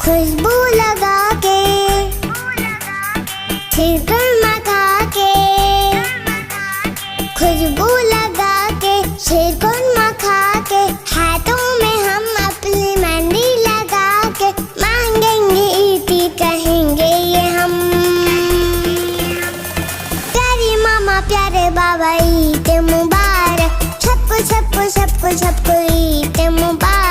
खुशबू लगा के, छिड़कर मगा के, खुशबू लगा के, छिड़कर मखा के, हाथों में हम अपनी मेहंदी लगा के मांगेंगे ईदी, कहेंगे ये हम। प्यारी मामा प्यारे बाबा ईद मुबारक, सबको सबको सबको सबको ईद मुबारक।